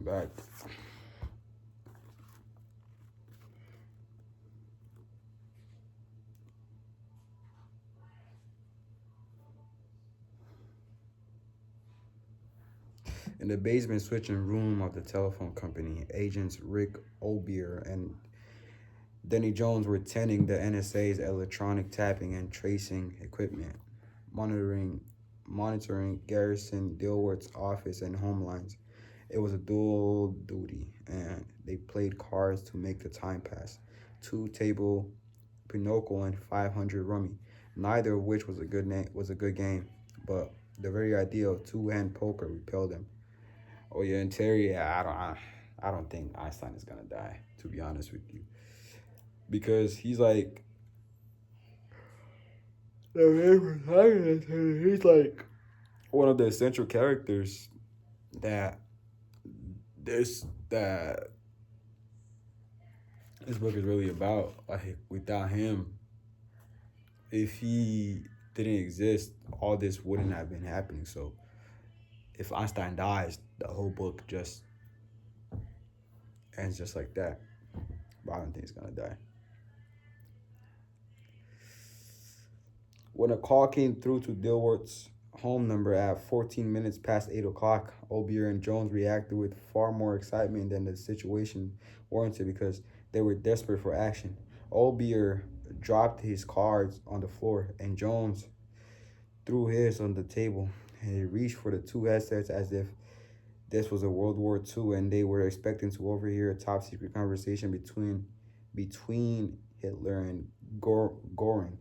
back. In the basement switching room of the telephone company, agents Rick Obier and Denny Jones were tending the NSA's electronic tapping and tracing equipment, monitoring monitoring Garrison Dilworth's office and home lines. It was a dual duty, and they played cards to make the time pass. Two table Pinochle and 500 rummy, neither of which was a good game, but the very idea of two-hand poker repelled him. Oh yeah, and Terry, yeah, I don't think Einstein is gonna die. To be honest with you, because he's like the main protagonist. He's like one of the essential characters that that this book is really about. Like without him, if he didn't exist, all this wouldn't have been happening. So if Einstein dies, the whole book just ends just like that. But I don't think he's gonna die. When a call came through to Dilworth's home number at 14 minutes past 8 o'clock, Obier and Jones reacted with far more excitement than the situation warranted because they were desperate for action. Obier dropped his cards on the floor, and Jones threw his on the table. And he reached for the two headsets as if this was a World War II and they were expecting to overhear a top secret conversation between Hitler and Goring.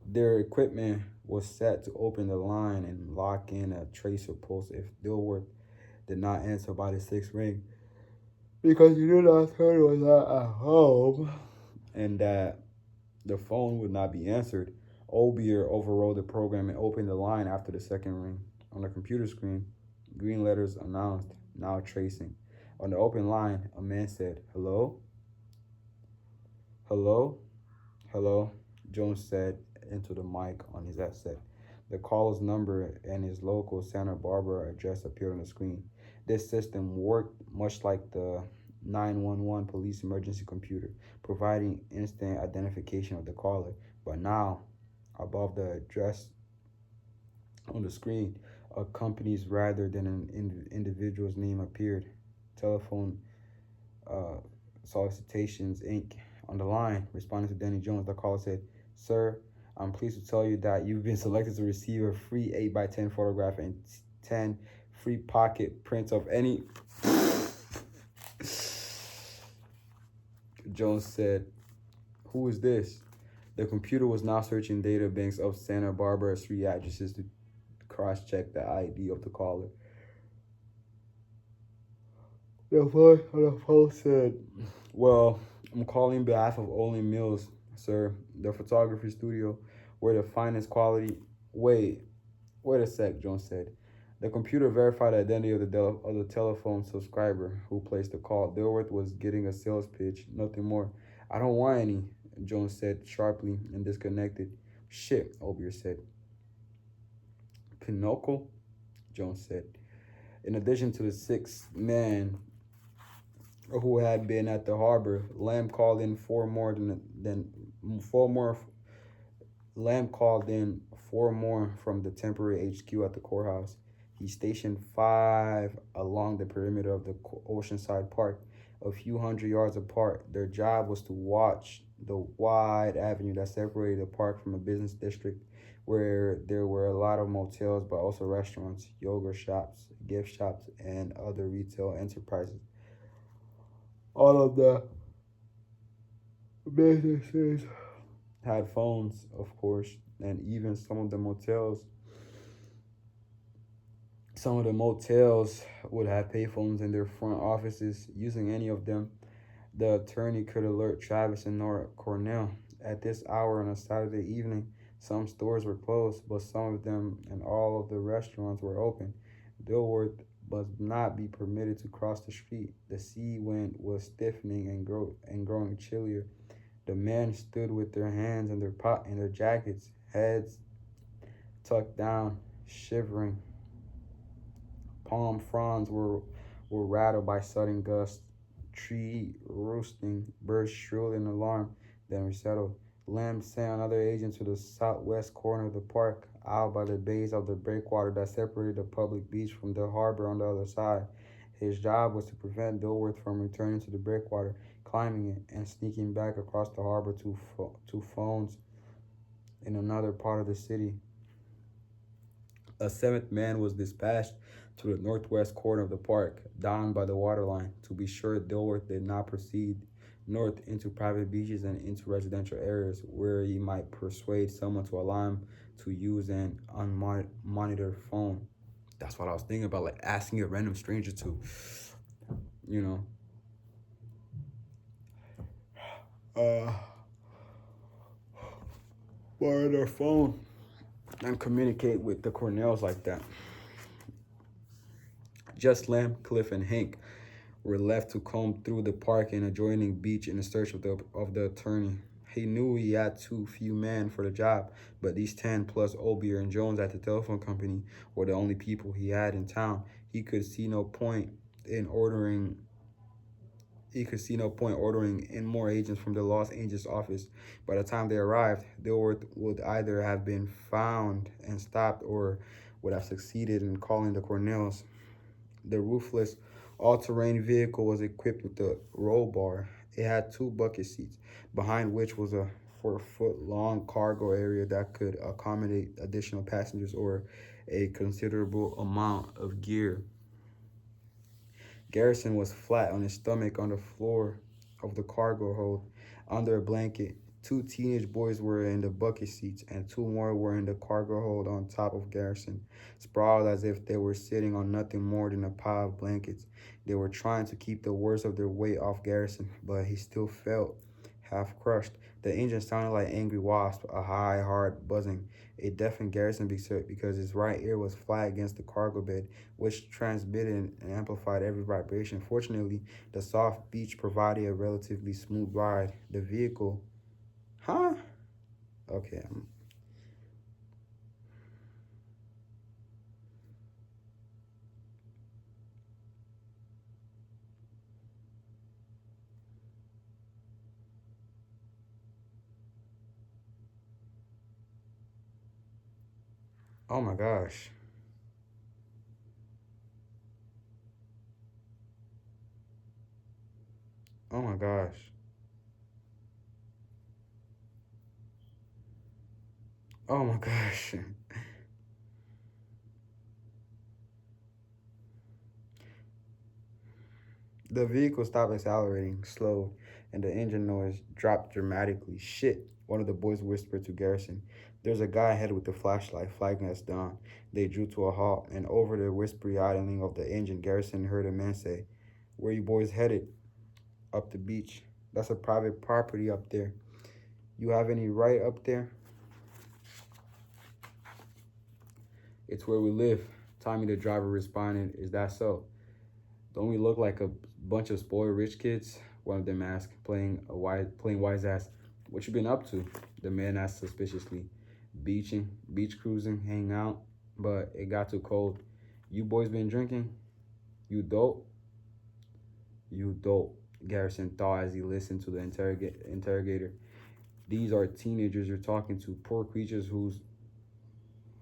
Their equipment was set to open the line and lock in a tracer pulse if Dilworth did not answer by the sixth ring, because he knew that third was not at home and that the phone would not be answered. Obier overrode the program and opened the line after the second ring. On the computer screen, green letters announced, now tracing. On the open line, a man said, "Hello? Hello? Hello?" Jones said into the mic on his headset. The caller's number and his local Santa Barbara address appeared on the screen. This system worked much like the 911 police emergency computer, providing instant identification of the caller. But now, above the address on the screen, a company's rather than an individual's name appeared. Telephone uh, Solicitations Inc. On the line, responding to Danny Jones, the caller said, "Sir, I'm pleased to tell you that you've been selected to receive a free 8x10 photograph and 10 free pocket prints of any." Jones said, "Who is this?" The computer was now searching data banks of Santa Barbara street addresses to cross-check the ID of the caller. The voice on the phone said, "Well, I'm calling on behalf of Olin Mills, sir, the photography studio, where the finest quality." Wait a sec, Jones said. The computer verified the identity of the telephone subscriber who placed the call. Dilworth was getting a sales pitch, nothing more. "I don't want any," Jones said sharply and disconnected. "Shit," Obier said. "Pinochle?" Jones said. In addition to the 6 men who had been at the harbor, Lamb called in four more. Lamb called in 4 more from the temporary HQ at the courthouse. He stationed 5 along the perimeter of the Oceanside Park, a few hundred yards apart. Their job was to watch the wide avenue that separated the park from a business district where there were a lot of motels, but also restaurants, yoga shops, gift shops, and other retail enterprises. All of the businesses had phones, of course, and even some of the motels would have payphones in their front offices. Using any of them, the attorney could alert Travis and Nora Cornell. At this hour on a Saturday evening, some stores were closed, but some of them and all of the restaurants were open. Dilworth must not be permitted to cross the street. The sea wind was stiffening and growing chillier. The men stood with their hands in their jackets, heads tucked down, shivering. Palm fronds were rattled by sudden gusts, tree roosting, birds shrilled in alarm, then resettled. Lamb sent another agent to the southwest corner of the park, out by the base of the breakwater that separated the public beach from the harbor on the other side. His job was to prevent Dilworth from returning to the breakwater, climbing it, and sneaking back across the harbor to phones in another part of the city. A seventh man was dispatched to the northwest corner of the park, down by the waterline, to be sure Dilworth did not proceed north into private beaches and into residential areas where he might persuade someone to allow him to use an unmonitored phone. That's what I was thinking about, like asking a random stranger to, you know, borrow their phone and communicate with the Cornells like that. Just Lamb, Cliff, and Hank were left to comb through the park and adjoining beach in search of the attorney. He knew he had too few men for the job, but these 10 plus Obier and Jones at the telephone company were the only people he had in town. In ordering he could see no point ordering in more agents from the Los Angeles office. By the time they arrived, Dilworth would either have been found and stopped or would have succeeded in calling the Cornells. The roofless, all-terrain vehicle was equipped with a roll bar. It had two bucket seats, behind which was a 4-foot-long cargo area that could accommodate additional passengers or a considerable amount of gear. Garrison was flat on his stomach on the floor of the cargo hold, under a blanket. Two teenage boys were in the bucket seats, and two more were in the cargo hold on top of Garrison, sprawled as if they were sitting on nothing more than a pile of blankets. They were trying to keep the worst of their weight off Garrison, but he still felt half crushed. The engine sounded like angry wasps, a high, hard buzzing. It deafened Garrison because his right ear was flat against the cargo bed, which transmitted and amplified every vibration. Fortunately, the soft beach provided a relatively smooth ride. The vehicle, huh? Okay. Oh my gosh. Oh my gosh. Oh my gosh. The vehicle stopped accelerating, slowed, and the engine noise dropped dramatically. Shit, one of the boys whispered to Garrison. There's a guy ahead with the flashlight, flagging us down. They drew to a halt, and over the whispery idling of the engine, Garrison heard a man say, Where you boys headed? Up the beach. That's a private property up there. You have any right up there? It's where we live. Tommy the driver responded, Is that so? Don't we look like a bunch of spoiled rich kids? One of them asked, playing wise ass. What you been up to? The man asked suspiciously. Beach cruising, hanging out, but it got too cold. You boys been drinking? You dope? You dope, Garrison thought as he listened to the interrogator. These are teenagers you're talking to, poor creatures whose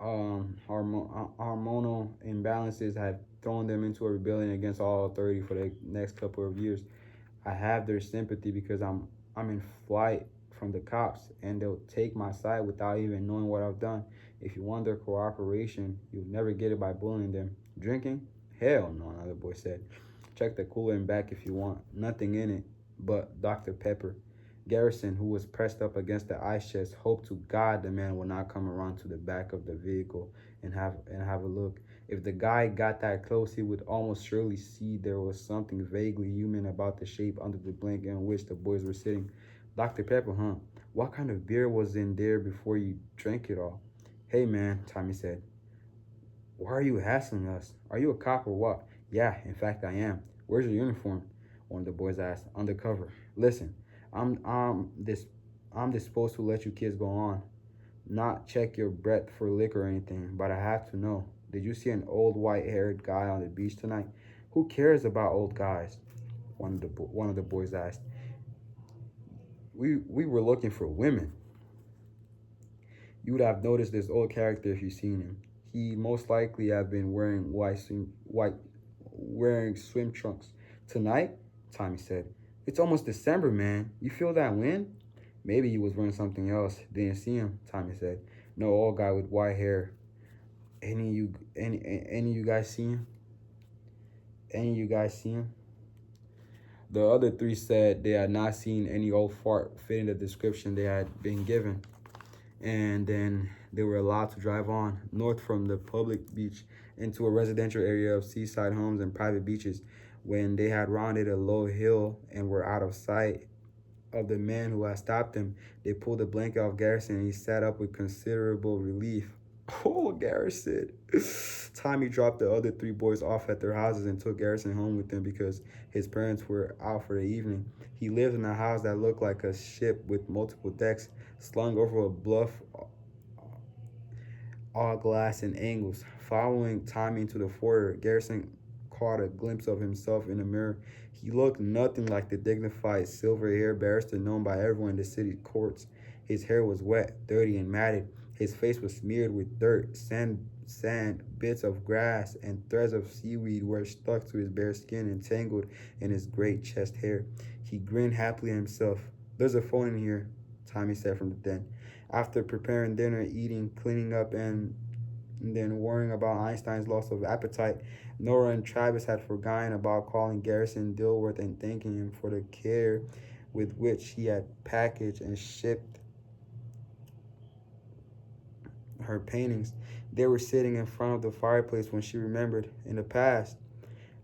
hormonal imbalances have thrown them into a rebellion against all authority for the next couple of years. I have their sympathy because I'm in flight from the cops, and they'll take my side without even knowing what I've done. If you want their cooperation, you'll never get it by bullying them. Drinking? Hell no, another boy said. Check the cooler and back if you want. Nothing in it but Dr. Pepper. Garrison, who was pressed up against the ice chest, hoped to God the man would not come around to the back of the vehicle and have a look. If the guy got that close, he would almost surely see there was something vaguely human about the shape under the blanket on which the boys were sitting. Dr. Pepper, huh? What kind of beer was in there before you drank it all? Hey man, Tommy said. Why are you hassling us? Are you a cop or what? Yeah, in fact I am. Where's your uniform? One of the boys asked. Undercover. Listen, I'm I'm this I'm disposed to let you kids go on. Not check your breath for liquor or anything, but I have to know. Did you see an old white-haired guy on the beach tonight? Who cares about old guys? One of the boys asked. We were looking for women. You would have noticed this old character if you seen him. He most likely have been wearing swim trunks. Tonight, Tommy said. It's almost December, man. You feel that wind? Maybe he was wearing something else. Didn't see him, Tommy said. No, old guy with white hair. Any of you guys see him? Any of you guys see him? The other three said they had not seen any old fart fitting the description they had been given. And then they were allowed to drive on north from the public beach into a residential area of seaside homes and private beaches. When they had rounded a low hill and were out of sight of the man who had stopped them, they pulled the blanket off Garrison and he sat up with considerable relief. Oh, Garrison. Tommy dropped the other three boys off at their houses and took Garrison home with him because his parents were out for the evening. He lived in a house that looked like a ship with multiple decks slung over a bluff, all glass and angles. Following Tommy into the foyer, Garrison caught a glimpse of himself in a mirror. He looked nothing like the dignified silver-haired barrister known by everyone in the city courts. His hair was wet, dirty, and matted. His face was smeared with dirt, sand, bits of grass, and threads of seaweed were stuck to his bare skin and tangled in his great chest hair. He grinned happily at himself. There's a phone in here, Tommy said from the den. After preparing dinner, eating, cleaning up, and then worrying about Einstein's loss of appetite, Nora and Travis had forgotten about calling Garrison Dilworth and thanking him for the care with which he had packaged and shipped her paintings. They were sitting in front of the fireplace when she remembered. In the past,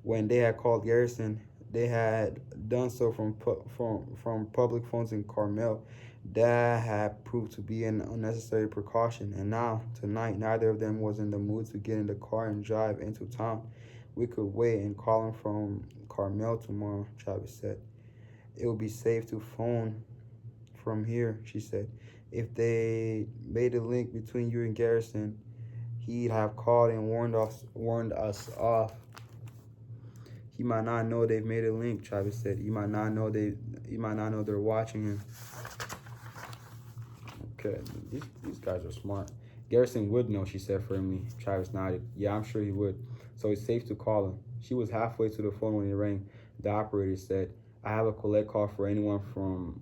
when they had called Garrison, they had done so from public phones in Carmel. That had proved to be an unnecessary precaution, and now, tonight, neither of them was in the mood to get in the car and drive into town. We could wait and call him from Carmel tomorrow, Travis said. It would be safe to phone from here, she said. If they made a link between you and Garrison, he'd have called and warned us off. He might not know they've made a link, Travis said. He might not know they're watching him. Okay, these guys are smart. Garrison would know, she said firmly. Travis nodded. Yeah, I'm sure he would. So it's safe to call him. She was halfway to the phone when it rang. The operator said, I have a collect call for anyone from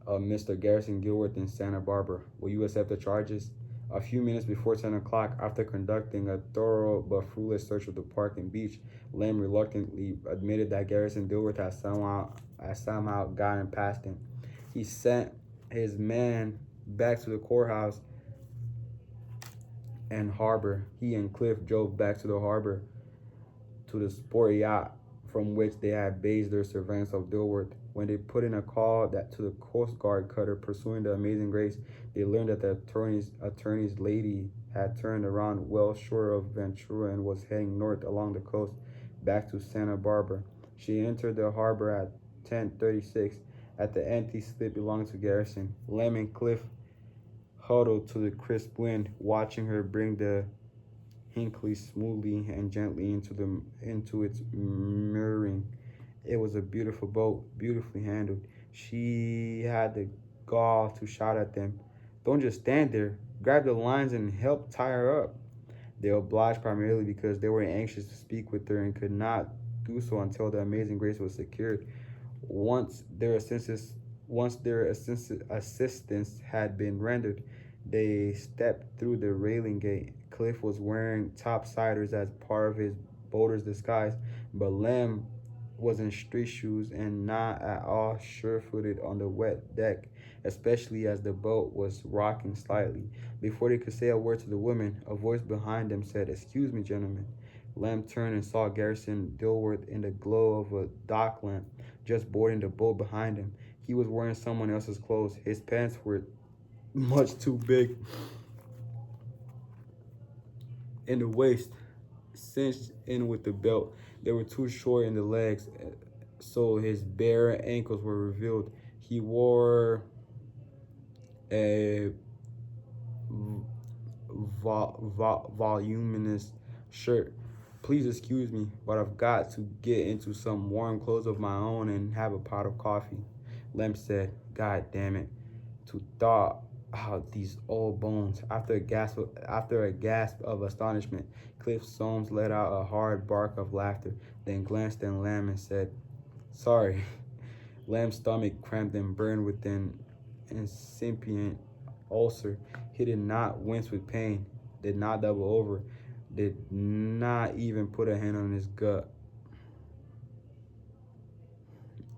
Mr. Garrison Gilworth in Santa Barbara. Will you accept the charges? A few minutes before 10 o'clock, after conducting a thorough but fruitless search of the park and beach, Lamb reluctantly admitted that Garrison Gilworth had somehow gotten past him. He sent his man back to the courthouse and harbor. He and Cliff drove back to the harbor to the sport yacht from which they had based their surveillance of Dilworth. When they put in a call to the Coast Guard cutter pursuing the Amazing Grace, they learned that the attorney's lady had turned around well short of Ventura and was heading north along the coast back to Santa Barbara. She entered the harbor at 10:36 at the empty slip belonging to Garrison. Lem and Cliff huddled to the crisp wind, watching her bring the Hinckley smoothly and gently into its mooring. It was a beautiful boat, beautifully handled. She had the gall to shout at them, don't just stand there, grab the lines and help tie her up. They obliged primarily because they were anxious to speak with her and could not do so until the Amazing Grace was secured. Once their assistance had been rendered, they stepped through the railing gate. Cliff was wearing topsiders as part of his boater's disguise, but Lem was in street shoes and not at all sure-footed on the wet deck, especially as the boat was rocking slightly. Before they could say a word to the women, a voice behind them said, "Excuse me, gentlemen." Lem turned and saw Garrison Dilworth in the glow of a dock lamp, just boarding the boat behind him. He was wearing someone else's clothes. His pants were much too big in the waist, cinched in with the belt. They were too short in the legs, so his bare ankles were revealed. He wore a voluminous shirt. Please excuse me, but I've got to get into some warm clothes of my own and have a pot of coffee. Lem said, God damn it, to thaw out these old bones. After a gasp of astonishment, Cliff Soames let out a hard bark of laughter, then glanced at Lamb and said, Sorry. Lamb's stomach cramped and burned with an incipient ulcer. He did not wince with pain, did not double over, did not even put a hand on his gut.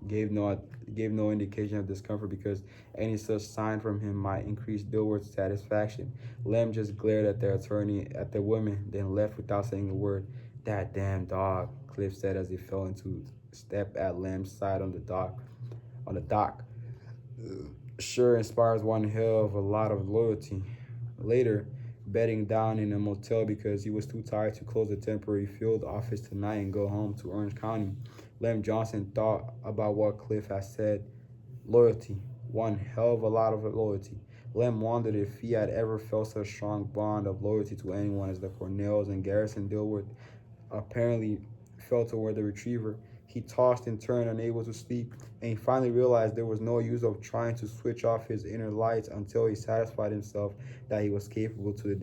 Gave no gave no indication of discomfort because any such sign from him might increase Dilworth's satisfaction. Lem just glared at the attorney, at the woman, then left without saying a word. That damn dog, Cliff said as he fell into step at Lem's side on the dock. On the dock. Sure inspires one hell of a lot of loyalty. Later, bedding down in a motel because he was too tired to close the temporary field office tonight and go home to Orange County, Lem Johnson thought about what Cliff had said. Loyalty. One hell of a lot of loyalty. Lem wondered if he had ever felt such a strong bond of loyalty to anyone as the Cornells and Garrison Dilworth apparently felt toward the retriever. He tossed and turned, unable to sleep, and he finally realized there was no use of trying to switch off his inner lights until he satisfied himself that he was capable of the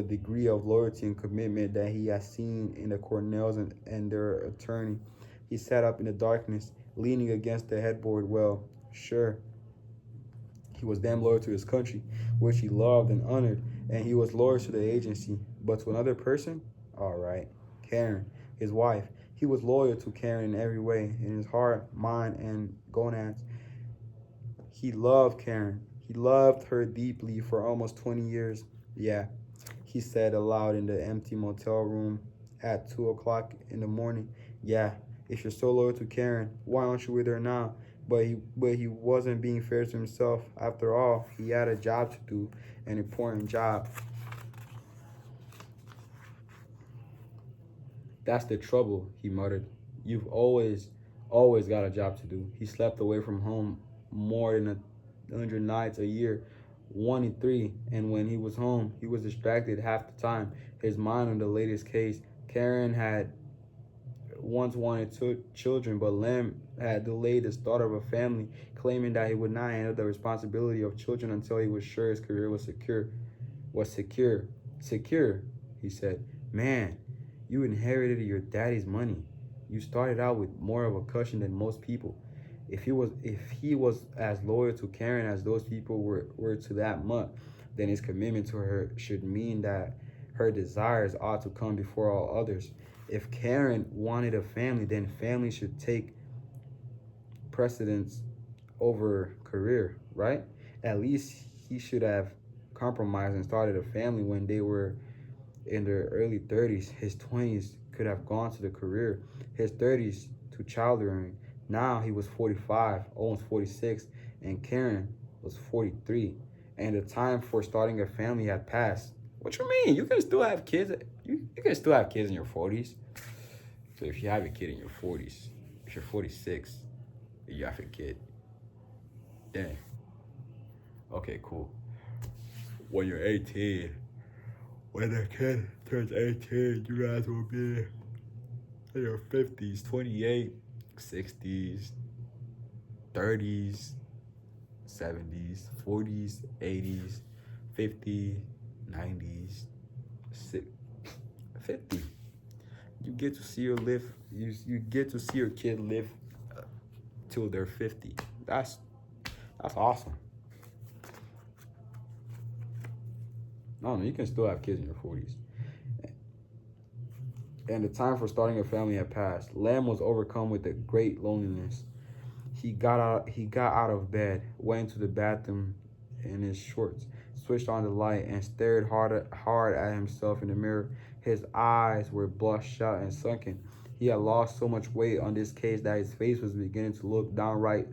degree of loyalty and commitment that he had seen in the Cornells and their attorney. He sat up in the darkness, leaning against the headboard. Well, sure, he was damn loyal to his country, which he loved and honored, and he was loyal to the agency. But to another person? All right. Karen, his wife. He was loyal to Karen in every way, in his heart, mind, and gonads. He loved Karen. He loved her deeply for almost 20 years. Yeah, he said aloud in the empty motel room at 2 o'clock in the morning. Yeah, if you're so loyal to Karen, why aren't you with her now? But he wasn't being fair to himself. After all, he had a job to do, an important job. That's the trouble, he muttered. You've always got a job to do. He slept away from home more than 100 nights a year, 1 in 3, and when he was home, he was distracted half the time, his mind on the latest case. Karen had once wanted children, but Lem had delayed the start of a family, claiming that he would not handle the responsibility of children until he was sure his career was secure. Secure, he said. Man, you inherited your daddy's money. You started out with more of a cushion than most people. If he was as loyal to Karen as those people were to that mutt, then his commitment to her should mean that her desires ought to come before all others. If Karen wanted a family, then family should take precedence over career, right? At least he should have compromised and started a family when they were in their early 30s. His 20s could have gone to the career, his 30s to child rearing. Now he was 45, almost 46, and Karen was 43, and the time for starting a family had passed. What you mean? You can still have kids. You can still have kids in your 40s. So if you have a kid in your 40s, if you're 46, you have a kid. Dang. Okay, cool. When you're 18, when a kid turns 18, you guys will be in your 50s, 28, 60s, 30s, 70s, 40s, 80s, 50, 90s, 50. You get to see you get to see your kid live till they're 50. That's awesome. No, you can still have kids in your 40s. And the time for starting a family had passed. Lamb was overcome with a great loneliness. He got out of bed, went into the bathroom in his shorts, switched on the light, and stared hard at himself in the mirror. His eyes were bloodshot and sunken. He had lost so much weight on this case that his face was beginning to look downright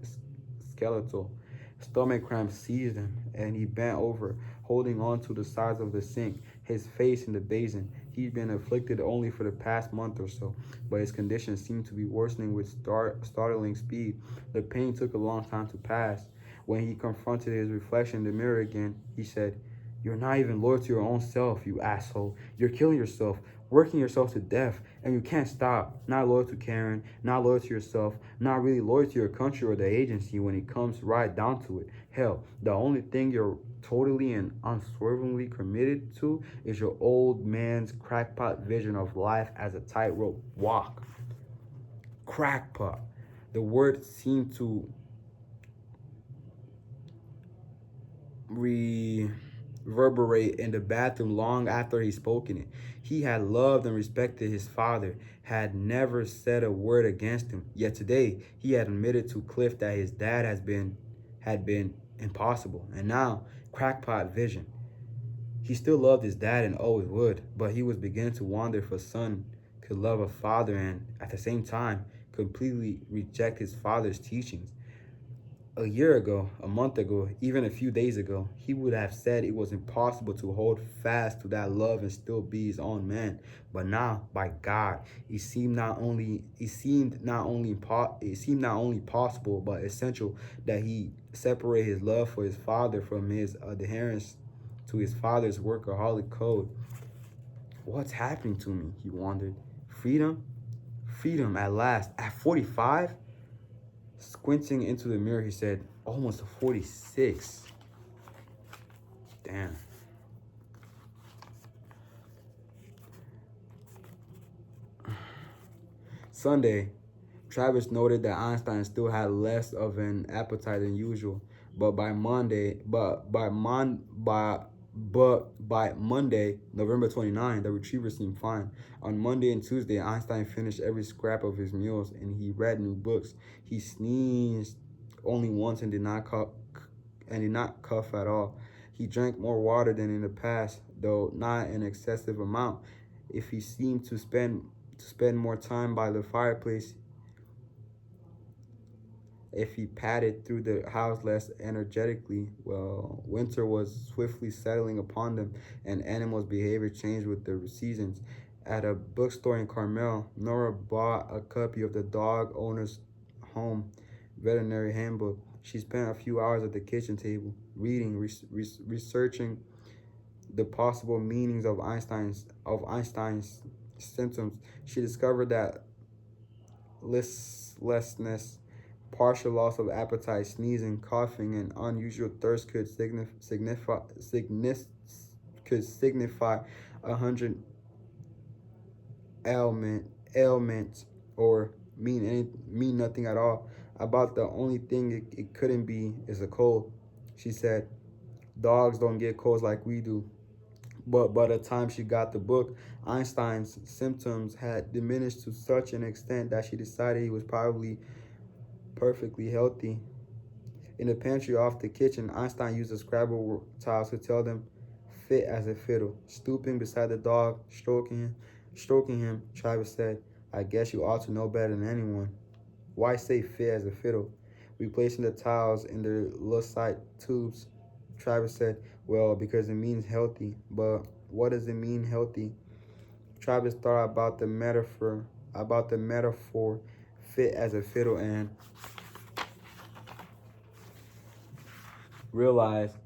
skeletal. Stomach cramps seized him, and he bent over, holding on to the sides of the sink, his face in the basin. He'd been afflicted only for the past month or so, but his condition seemed to be worsening with startling speed. The pain took a long time to pass. When he confronted his reflection in the mirror again, he said, You're not even loyal to your own self, you asshole. You're killing yourself, working yourself to death, and you can't stop. Not loyal to Karen, not loyal to yourself, not really loyal to your country or the agency when it comes right down to it. Hell, the only thing you're totally and unswervingly committed to is your old man's crackpot vision of life as a tightrope walk. Crackpot. The word seemed to reverberate in the bathroom long after he spoken it. He had loved and respected his father, had never said a word against him. Yet today he had admitted to Cliff that his dad had been impossible. And now, crackpot vision. He still loved his dad and always would, but he was beginning to wonder if a son could love a father and, at the same time, completely reject his father's teachings. A year ago, a month ago, even a few days ago, he would have said it was impossible to hold fast to that love and still be his own man. But now, by God, it seemed not only possible but essential that he separate his love for his father from his adherence to his father's workaholic code. What's happening to me? He wondered. Freedom? Freedom at last. At 45? Squinting into the mirror, he said, almost 46. Damn. Sunday, Travis noted that Einstein still had less of an appetite than usual, but by Monday, November 29, the retriever seemed fine. On Monday and Tuesday, Einstein finished every scrap of his meals and he read new books. He sneezed only once and did not cough at all. He drank more water than in the past, though not an excessive amount. If he seemed to spend more time by the fireplace, if he padded through the house less energetically, well, winter was swiftly settling upon them, and animals' behavior changed with the seasons. At a bookstore in Carmel, Nora bought a copy of the dog owner's home veterinary handbook. She spent a few hours at the kitchen table, reading, researching the possible meanings of Einstein's symptoms. She discovered that listlessness, partial loss of appetite, sneezing, coughing, and unusual thirst could signify 100 ailments or mean nothing at all. About the only thing it couldn't be is a cold. She said, dogs don't get colds like we do. But by the time she got the book, Einstein's symptoms had diminished to such an extent that she decided he was probably perfectly healthy. In the pantry off the kitchen, Einstein used the Scrabble tiles to tell them fit as a fiddle. Stooping beside the dog, stroking him, Travis said, I guess you ought to know better than anyone. Why say fit as a fiddle? Replacing the tiles in their lucite tubes, Travis said, well, because it means healthy. But what does it mean, healthy? Travis thought about the metaphor fit as a fiddle and realized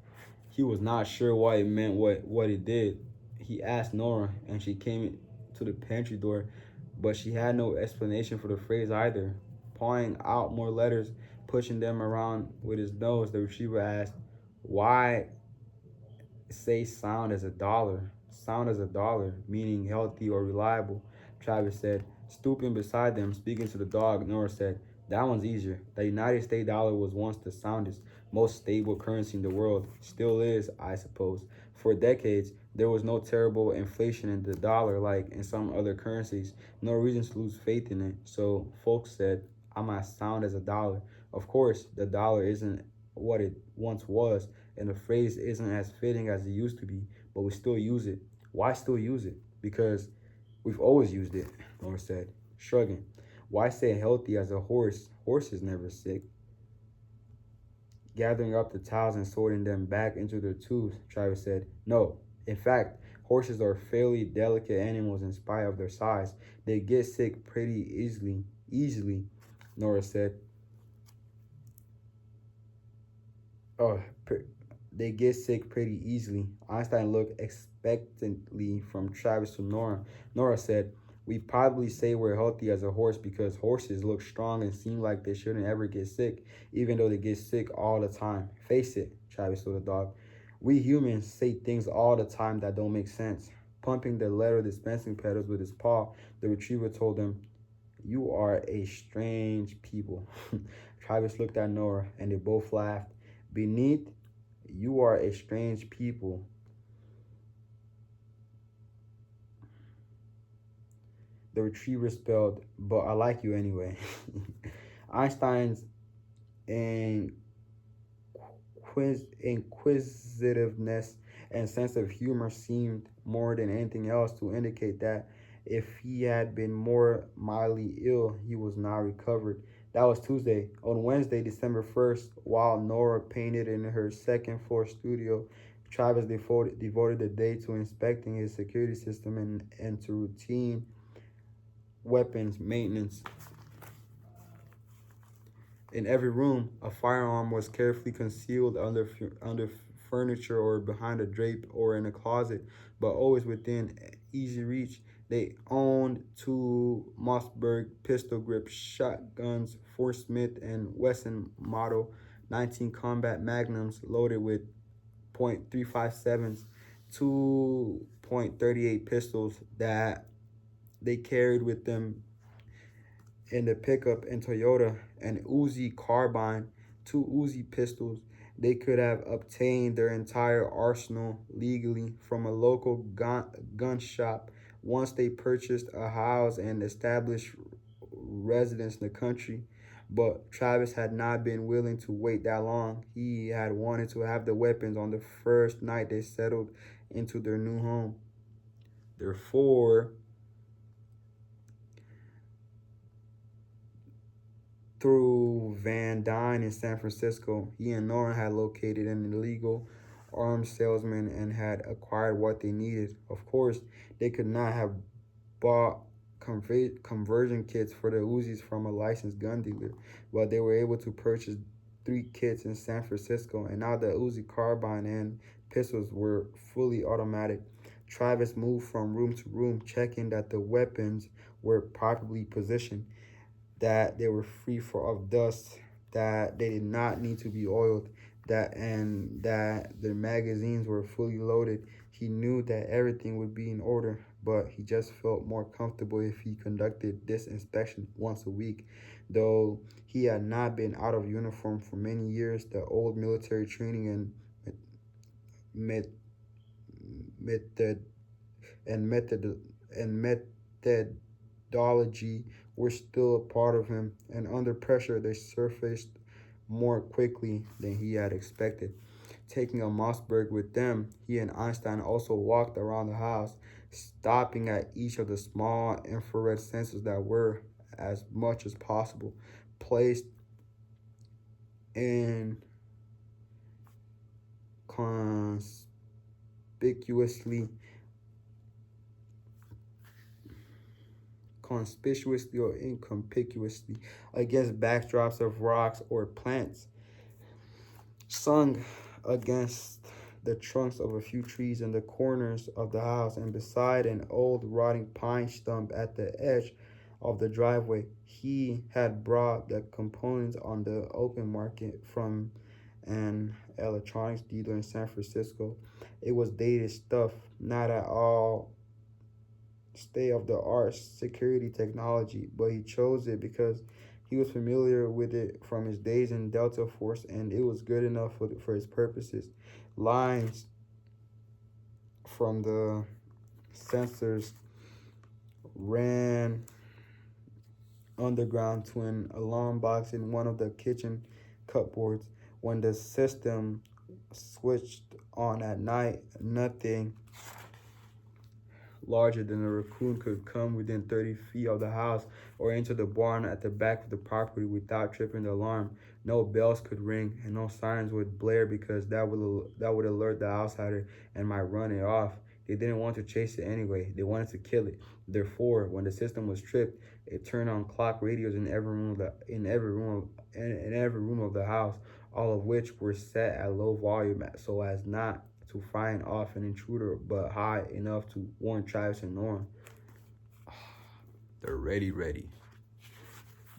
he was not sure why it meant what it did. He asked Nora, and she came to the pantry door, but she had no explanation for the phrase either. Pawing out more letters, pushing them around with his nose, the retriever asked, why say sound as a dollar? Sound as a dollar, meaning healthy or reliable, Travis said. Stooping beside them, speaking to the dog, Nora said, that one's easier. The United States dollar was once the soundest, most stable currency in the world. Still is, I suppose. For decades, there was no terrible inflation in the dollar like in some other currencies. No reason to lose faith in it. So folks said, I'm as sound as a dollar. Of course, the dollar isn't what it once was, and the phrase isn't as fitting as it used to be, but we still use it. Why still use it? Because we've always used it, Nora said, shrugging. Why say healthy as a horse? Horse is never sick. Gathering up the towels and sorting them back into their tubes, Travis said, no. In fact, horses are fairly delicate animals in spite of their size. They get sick pretty easily, Nora said. Oh, they get sick pretty easily. Einstein looked expectantly from Travis to Nora. Nora said, we probably say we're healthy as a horse because horses look strong and seem like they shouldn't ever get sick, even though they get sick all the time. Face it, Travis told the dog. We humans say things all the time that don't make sense. Pumping the letter dispensing pedals with his paw, the retriever told him, you are a strange people. Travis looked at Nora and they both laughed. Beneath, you are a strange people. The retriever spelled, but I like you anyway. Einstein's inquisitiveness and sense of humor seemed more than anything else to indicate that if he had been more mildly ill, he was now recovered. That was Tuesday. On Wednesday, December 1st, while Nora painted in her second floor studio, Travis devoted the day to inspecting his security system and to routine weapons maintenance. In every room, a firearm was carefully concealed under furniture or behind a drape or in a closet, but always within easy reach. They owned two Mossberg pistol grip shotguns, four Smith and Wesson Model 19 combat magnums loaded with .357s, 2.38 pistols that they carried with them in the pickup in Toyota, an Uzi carbine, two Uzi pistols. They could have obtained their entire arsenal legally from a local gun shop once they purchased a house and established residence in the country. But Travis had not been willing to wait that long. He had wanted to have the weapons on the first night they settled into their new home. Therefore, through Van Dyne in San Francisco, he and Nora had located an illegal arms salesman and had acquired what they needed. Of course, they could not have bought conversion kits for the Uzis from a licensed gun dealer, but they were able to purchase 3 kits in San Francisco, and now the Uzi carbine and pistols were fully automatic. Travis moved from room to room, checking that the weapons were properly positioned, that they were free of dust, that they did not need to be oiled, that their magazines were fully loaded. He knew that everything would be in order, but he just felt more comfortable if he conducted this inspection once a week. Though he had not been out of uniform for many years, the old military training and met, method and methodology were still a part of him, and under pressure they surfaced more quickly than he had expected. Taking a Mossberg with them, he and Einstein also walked around the house, stopping at each of the small infrared sensors that were, as much as possible, placed in conspicuously conspicuously or inconspicuously against backdrops of rocks or plants, sung against the trunks of a few trees in the corners of the house and beside an old rotting pine stump at the edge of the driveway. He had brought the components on the open market from an electronics dealer in San Francisco. It was dated stuff, not at all state of the art security technology, but he chose it because he was familiar with it from his days in Delta Force and it was good enough for his purposes. Lines from the sensors ran underground to an alarm box in one of the kitchen cupboards. When the system switched on at night, nothing larger than a raccoon could come within 30 feet of the house or into the barn at the back of the property without tripping the alarm. No bells could ring and no sirens would blare because that would alert the outsider and might run it off. They didn't want to chase it anyway. They wanted to kill it. Therefore, when the system was tripped, it turned on clock radios in every room of in every room of the house, all of which were set at low volume so as not to frighten off an intruder, but high enough to warn Travis and Norm. They're ready.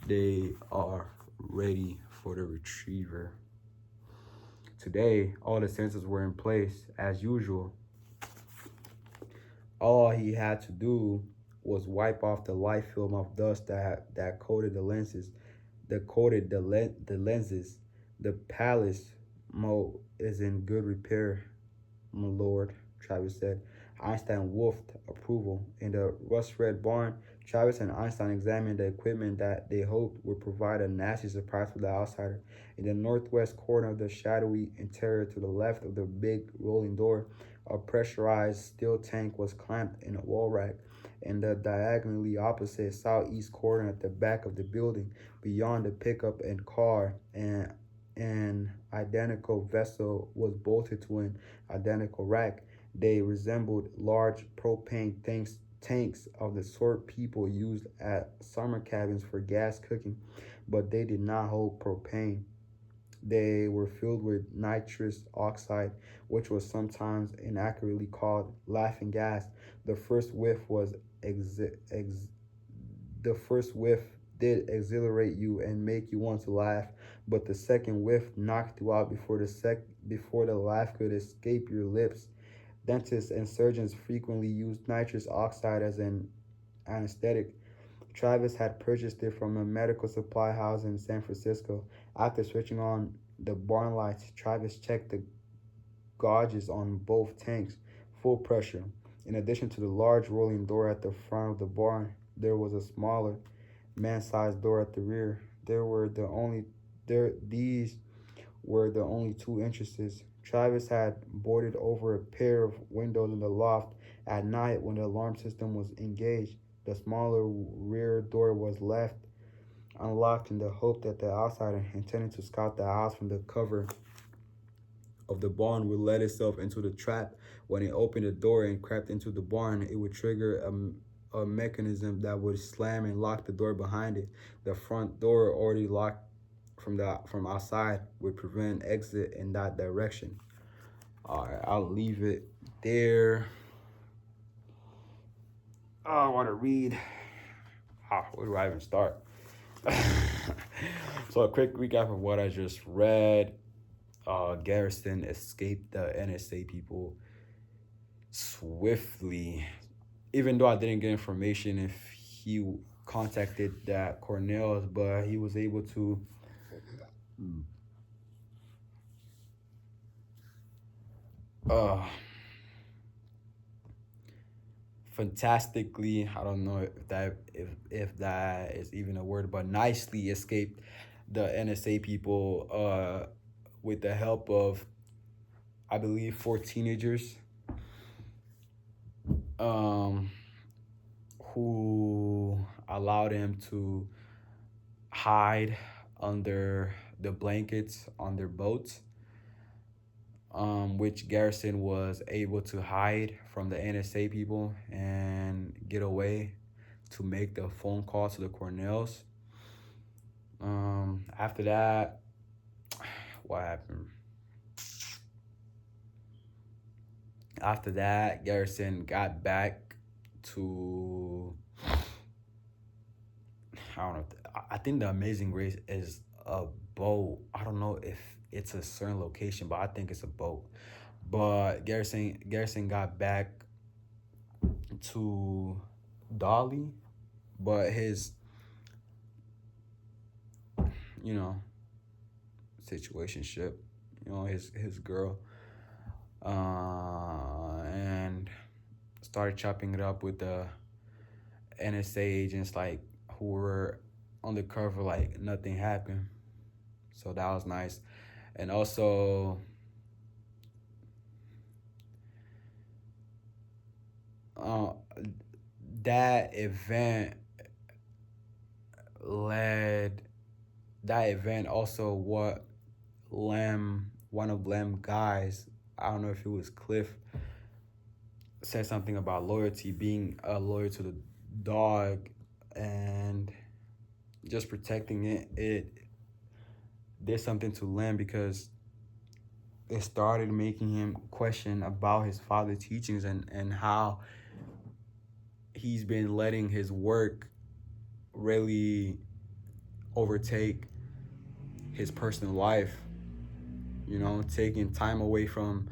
They are ready for the retriever. Today, all the sensors were in place as usual. All he had to do was wipe off the light film of dust that coated the lenses. The lenses. The palace mode is in good repair, my lord, Travis said. Einstein woofed approval. In the rust-red barn, Travis and Einstein examined the equipment that they hoped would provide a nasty surprise for the outsider. In the northwest corner of the shadowy interior to the left of the big rolling door, a pressurized steel tank was clamped in a wall rack. In the diagonally opposite southeast corner at the back of the building, beyond the pickup and car, an identical vessel was bolted to an identical rack. They resembled large propane tanks of the sort people used at summer cabins for gas cooking, but they did not hold propane. They were filled with nitrous oxide, which was sometimes inaccurately called laughing gas. The first whiff was the first whiff did exhilarate you and make you want to laugh, but the second whiff knocked you out before the laugh could escape your lips. Dentists and surgeons frequently used nitrous oxide as an anesthetic. Travis had purchased it from a medical supply house in San Francisco. After switching on the barn lights, Travis checked the gauges on both tanks, full pressure. In addition to the large rolling door at the front of the barn, there was a smaller, man-sized door at the rear. These were the only two entrances. Travis had boarded over a pair of windows in the loft at night when the alarm system was engaged. The smaller rear door was left unlocked in the hope that the outsider intending to scout the house from the cover of the barn would let itself into the trap. When it opened the door and crept into the barn, it would trigger a mechanism that would slam and lock the door behind it. The front door, already locked from outside, would prevent exit in that direction. All right, I'll leave it there. Oh, I want to read. Where do I even start? So a quick recap of what I just read. Garrison escaped the NSA people swiftly, even though I didn't get information if he contacted that Cornell's, but he was able to fantastically, I don't know if that is even a word, but nicely escaped the NSA people with the help of, I believe, 4 teenagers who allowed him to hide under the blankets on their boats, which Garrison was able to hide from the NSA people and get away to make the phone call to the Cornells. After that, what happened? After that, Garrison got back to, I don't know, I think the Amazing Grace is a boat. I don't know if it's a certain location, but I think it's a boat. But Garrison got back to Dolly, but his, situationship, his girl, and started chopping it up with the NSA agents, like, who were undercover, like nothing happened. So that was nice. And also, that event also what one of Lem guys, I don't know if it was Cliff, said something about loyalty, being loyal to the dog, and just protecting it. It did something to Len because it started making him question about his father's teachings and how he's been letting his work really overtake his personal life, you know, taking time away from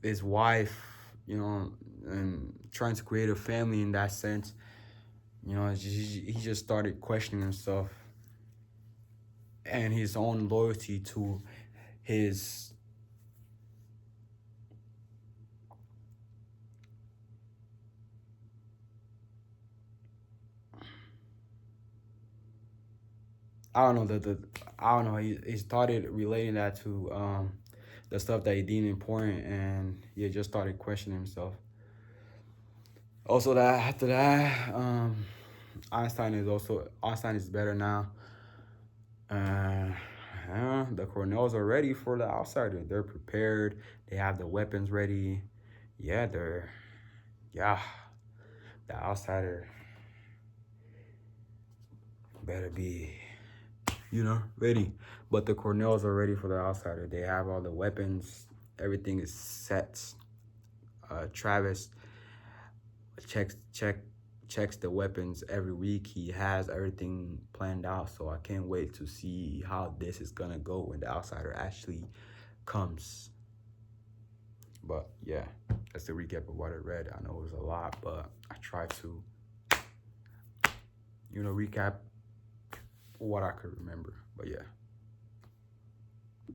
his wife, you know, and trying to create a family in that sense. You know, he just started questioning himself and his own loyalty to his I don't know the I don't know, he started relating that to the stuff that he deemed important, and he just started questioning himself. Also, that after that, Einstein is better now. Uh, yeah, the Cornells are ready for the outsider. They're prepared. They have the weapons ready. Yeah, yeah, the outsider better be, you know, ready. But the Cornells are ready for the outsider. They have all the weapons. Everything is set. Travis checks check checks the weapons every week. He has everything planned out. So I can't wait to see how this is gonna go when the outsider actually comes. But yeah, that's the recap of what I read. I know it was a lot, but I tried to, you know, recap what I could remember. But yeah.